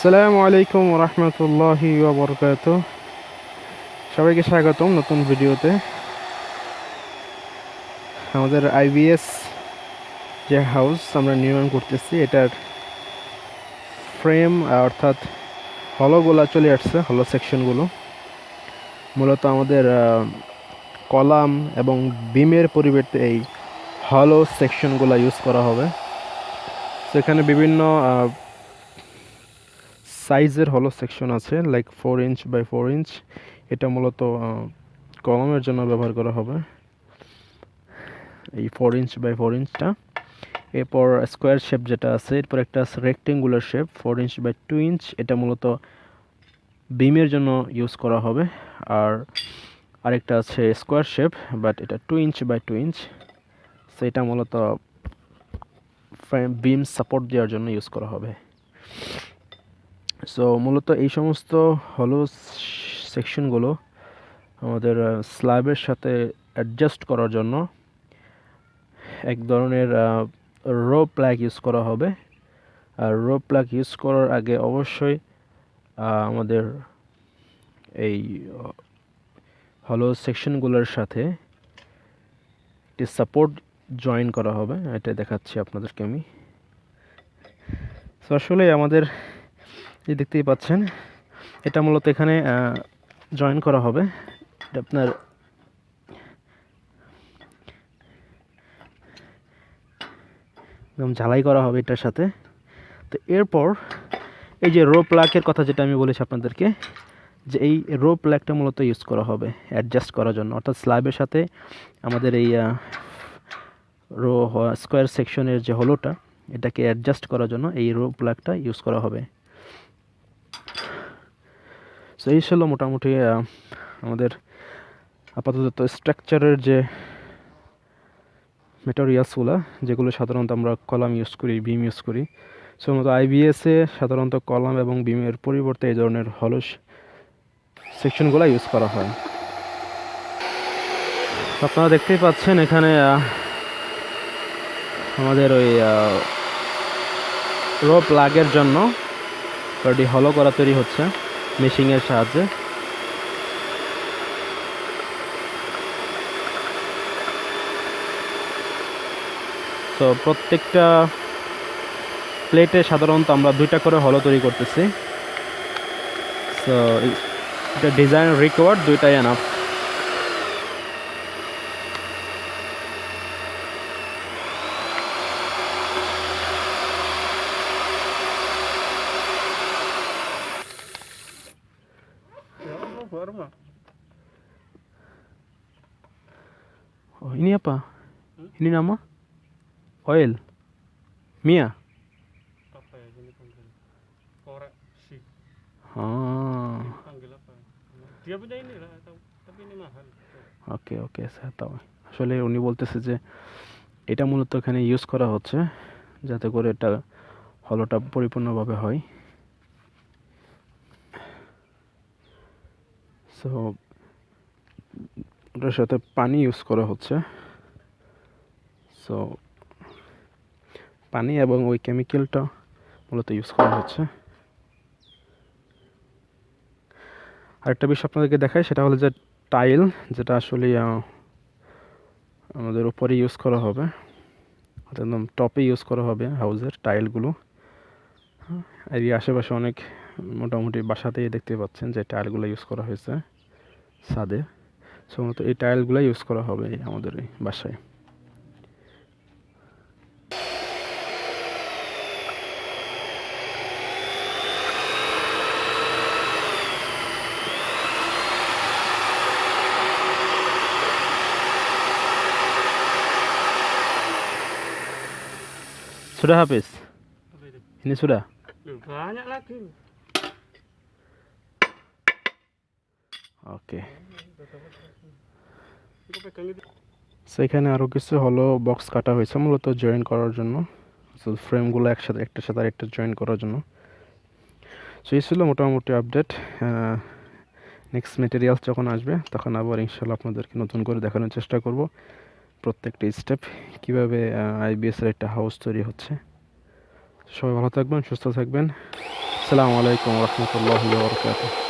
আসসালামু আলাইকুম রহমতুল্লাহি ওবরকাত। সবাইকে স্বাগতম নতুন ভিডিওতে। আমাদের আইবিএস যে হাউস আমরা নির্মাণ করতেছি, এটার ফ্রেম অর্থাৎ হলোগুলো চলে আসছে। হলো সেকশনগুলো মূলত আমাদের কলাম এবং বিমের পরিবর্তে এই হলো সেকশনগুলো ইউজ করা হবে। সেখানে বিভিন্ন সাইজের হলো সেকশন আছে, লাইক 4 ইঞ্চ বাই 4 ইঞ্চ। এটা মূলত কলামের জন্য ব্যবহার করা হবে, এই 4 ইঞ্চ বাই 4 ইঞ্চটা। এরপর স্কোয়ার শেপ যেটা আছে, এরপর একটা আছে rectangular shape 4 inch by 2 inch. এটা মূলত বিমের জন্য ইউজ করা হবে। আর আরেকটা আছে স্কোয়ার শেপ, বাট এটা 2 ইঞ্চ বাই 2 ইঞ্চ। সেটা মূলত বিম সাপোর্ট দেওয়ার জন্য ইউজ করা হবে। সো মূলত এই সমস্ত হলো সেকশনগুলো আমাদের স্ল্যাবের সাথে অ্যাডজাস্ট করার জন্য এক ধরনের রো প্লাগ ইউজ করা হবে। আর রো প্লাগ ইউজ করার আগে অবশ্যই আমাদের এই হলো সেকশনগুলোর সাথে একটি সাপোর্ট জয়েন করা হবে। এটা দেখাচ্ছি আপনাদেরকে আমি। তো আসলে আমাদের এই দেখতেই পাচ্ছেন, এটা মূলত এখানে জয়েন করা হবে। এটা আপনার একদম ঝালাই করা হবে এটার সাথে। তো এরপর এই যে রো প্লাগের কথা যেটা আমি বলেছি আপনাদেরকে, যে এই রো প্লাগটা মূলত ইউজ করা হবে অ্যাডজাস্ট করার জন্য, অর্থাৎ স্ল্যাবের সাথে আমাদের এই রো স্কোয়ার সেকশনের যে হলোটা, এটাকে অ্যাডজাস্ট করার জন্য এই রো প্লাগটা ইউজ করা হবে। সো এই ছিল মোটামুটি আমাদের আপাতত স্ট্রাকচারের যে মেটেরিয়ালসগুলো, যেগুলো সাধারণত আমরা কলাম ইউজ করি, বিম ইউজ করি। সো মূলত আইবিএসে সাধারণত কলাম এবং বিমের পরিবর্তে এই ধরনের হলো সেকশনগুলো ইউজ করা হয়। আপনারা দেখতেই পাচ্ছেন এখানে আমাদের ওই রো প্লাগের জন্য রডি হলো করা তৈরি হচ্ছে মেশিনের সাহায্যে। তো প্রত্যেকটা প্লেটে সাধারণত আমরা 2টা করে হলো তৈরি করতেছি। সো এটা ডিজাইন রিকোয়ার্ড 2টাই enough. Oh, ini apa? Ini nama? Oil. Mia. Apa ya ini panggil? Korek sih. Ah, Panggil apa? Dia punya ini lah, tapi ini mahal. ওকে ওকে স্যার। তাও আসলে উনি বলতেছে যে এটা মূলত এখানে ইউজ করা হচ্ছে যাতে করে এটা হলোটা পরিপূর্ণভাবে হয়। সো ওটার সাথে পানি ইউজ করা হচ্ছে। সো পানি এবং ওই কেমিক্যালটা মূলত ইউজ করা হচ্ছে। আরেকটা বিষয় আপনাদেরকে দেখাই, সেটা হলো যে টাইল, যেটা আসলে আমাদের উপরে ইউজ করা হবে, একদম টপে ইউজ করা হবে হাউসের টাইলগুলো। আর এই আশেপাশে অনেক মোটামুটি বাসাতেই দেখতে পাচ্ছেন যে টাইলগুলো ইউজ করা হয়েছে ছাদে। সম্ভবত এই টাইলগুলো ইউজ করা হবে আমাদের এই বাসায়। Sudah habis? Apa itu? Ini sudah? Banyak lagi. ওকে। Itu pegang itu. সেখানে আরও কিছু হলো বক্স কাটা হয়েছে মূলত জয়েন করার জন্য, সো ফ্রেমগুলো একসাথে একটার সাথে আরেকটা জয়েন করার জন্য। সো এই ছিল মোটামুটি আপডেট। নেক্সট মেটেরিয়ালস যখন আসবে তখন আবার ইনশাল্লাহ আপনাদেরকে নতুন করে দেখানোর চেষ্টা করব প্রত্যেকটা স্টেপ কীভাবে আইবিএসের একটা হাউস তৈরি হচ্ছে। সবাই ভালো থাকবেন, সুস্থ থাকবেন। আসসালামু আলাইকুম রহমতুল্লাহি ওয়া বারাকাতুহু।